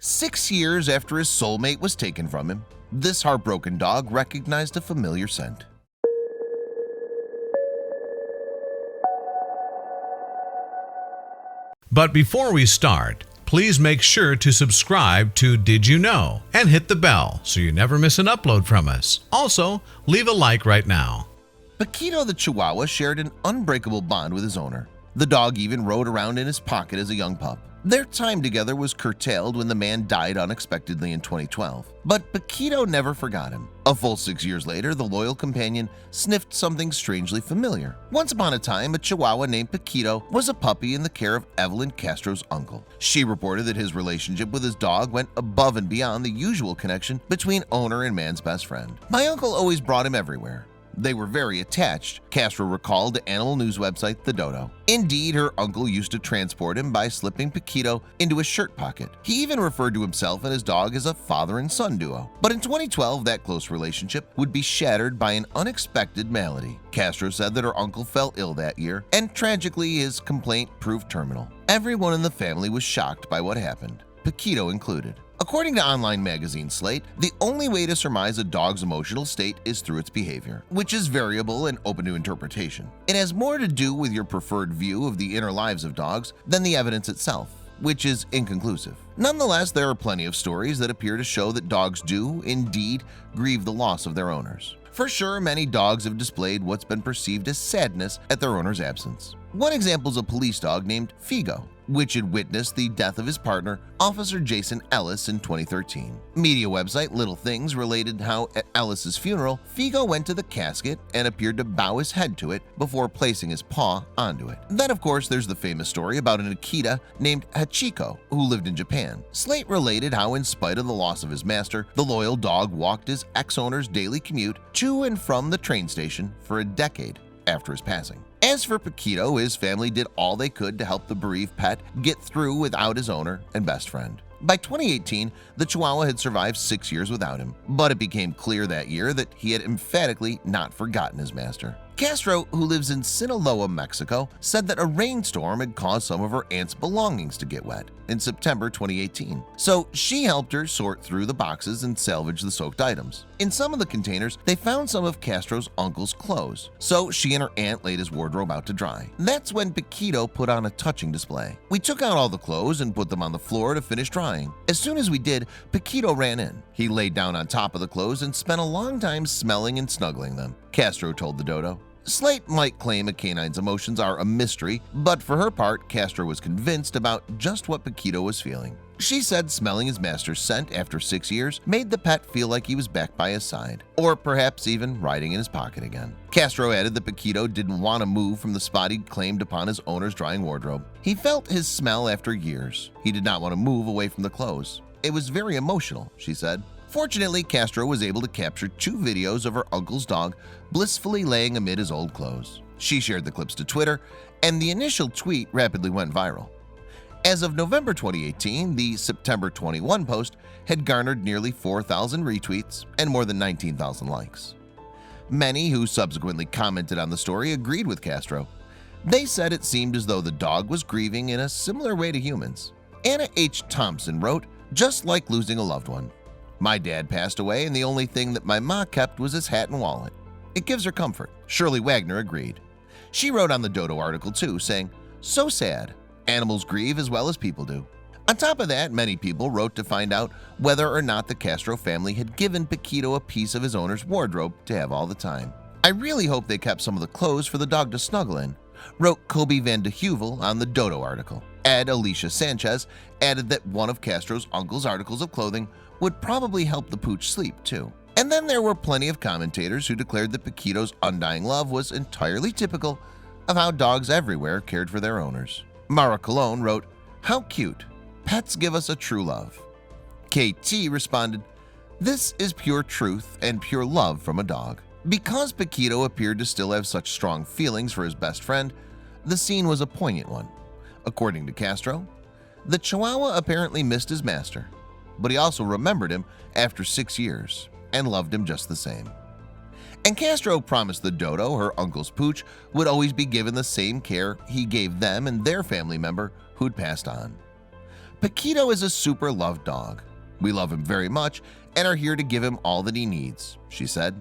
6 years after his soulmate was taken from him, this heartbroken dog recognized a familiar scent. But before we start, please make sure to subscribe to Did You Know and hit the bell so you never miss an upload from us. Also, leave a like right now. Paquito the Chihuahua shared an unbreakable bond with his owner. The dog even rode around in his pocket as a young pup. Their time together was curtailed when the man died unexpectedly in 2012, but Paquito never forgot him. A full 6 years later, the loyal companion sniffed something strangely familiar. Once upon a time, a Chihuahua named Paquito was a puppy in the care of Evelyn Castro's uncle. She reported that his relationship with his dog went above and beyond the usual connection between owner and man's best friend. My uncle always brought him everywhere. They were very attached, Castro recalled to animal news website The Dodo. Indeed, her uncle used to transport him by slipping Paquito into his shirt pocket. He even referred to himself and his dog as a father and son duo. But in 2012, that close relationship would be shattered by an unexpected malady. Castro said that her uncle fell ill that year, and tragically his complaint proved terminal. Everyone in the family was shocked by what happened, Paquito included. According to online magazine Slate, the only way to surmise a dog's emotional state is through its behavior, which is variable and open to interpretation. It has more to do with your preferred view of the inner lives of dogs than the evidence itself, which is inconclusive. Nonetheless, there are plenty of stories that appear to show that dogs do, indeed, grieve the loss of their owners. For sure, many dogs have displayed what's been perceived as sadness at their owner's absence. One example is a police dog named Figo, which had witnessed the death of his partner, Officer Jason Ellis, in 2013. Media website Little Things related how at Ellis's funeral, Figo went to the casket and appeared to bow his head to it before placing his paw onto it. Then, of course, there's the famous story about an Akita named Hachiko who lived in Japan. Slate related how, in spite of the loss of his master, the loyal dog walked his ex-owner's daily commute to and from the train station for a decade after his passing. As for Paquito, his family did all they could to help the bereaved pet get through without his owner and best friend. By 2018, the Chihuahua had survived 6 years without him, but it became clear that year that he had emphatically not forgotten his master. Castro, who lives in Sinaloa, Mexico, said that a rainstorm had caused some of her aunt's belongings to get wet in September 2018. So she helped her sort through the boxes and salvage the soaked items. In some of the containers, they found some of Castro's uncle's clothes, so she and her aunt laid his wardrobe out to dry. That's when Paquito put on a touching display. We took out all the clothes and put them on the floor to finish drying. As soon as we did, Paquito ran in. He laid down on top of the clothes and spent a long time smelling and snuggling them, Castro told The Dodo. Slate might claim a canine's emotions are a mystery, but for her part, Castro was convinced about just what Paquito was feeling. She said smelling his master's scent after 6 years made the pet feel like he was back by his side, or perhaps even riding in his pocket again. Castro added that Paquito didn't want to move from the spot he'd claimed upon his owner's drying wardrobe. He felt his smell after years. He did not want to move away from the clothes. It was very emotional, she said. Fortunately, Castro was able to capture 2 videos of her uncle's dog blissfully laying amid his old clothes. She shared the clips to Twitter, and the initial tweet rapidly went viral. As of November 2018, the September 21 post had garnered nearly 4,000 retweets and more than 19,000 likes. Many who subsequently commented on the story agreed with Castro. They said it seemed as though the dog was grieving in a similar way to humans. Anna H. Thompson wrote, "Just like losing a loved one. My dad passed away and the only thing that my ma kept was his hat and wallet. It gives her comfort." Shirley Wagner agreed. She wrote on the Dodo article too, saying, "So sad. Animals grieve as well as people do." On top of that, many people wrote to find out whether or not the Castro family had given Paquito a piece of his owner's wardrobe to have all the time. "I really hope they kept some of the clothes for the dog to snuggle in," wrote Kobe Van de Heuvel on the Dodo article. Ed Alicia Sanchez added that one of Castro's uncle's articles of clothing would probably help the pooch sleep too. And then there were plenty of commentators who declared that Paquito's undying love was entirely typical of how dogs everywhere cared for their owners. Mara Colon wrote, "How cute. Pets give us a true love." KT responded, "This is pure truth and pure love from a dog." Because Paquito appeared to still have such strong feelings for his best friend, the scene was a poignant one. According to Castro, the Chihuahua apparently missed his master, but he also remembered him after 6 years and loved him just the same. And Castro promised the Dodo her uncle's pooch would always be given the same care he gave them and their family member who'd passed on. Paquito is a super loved dog. We love him very much and are here to give him all that he needs," she said.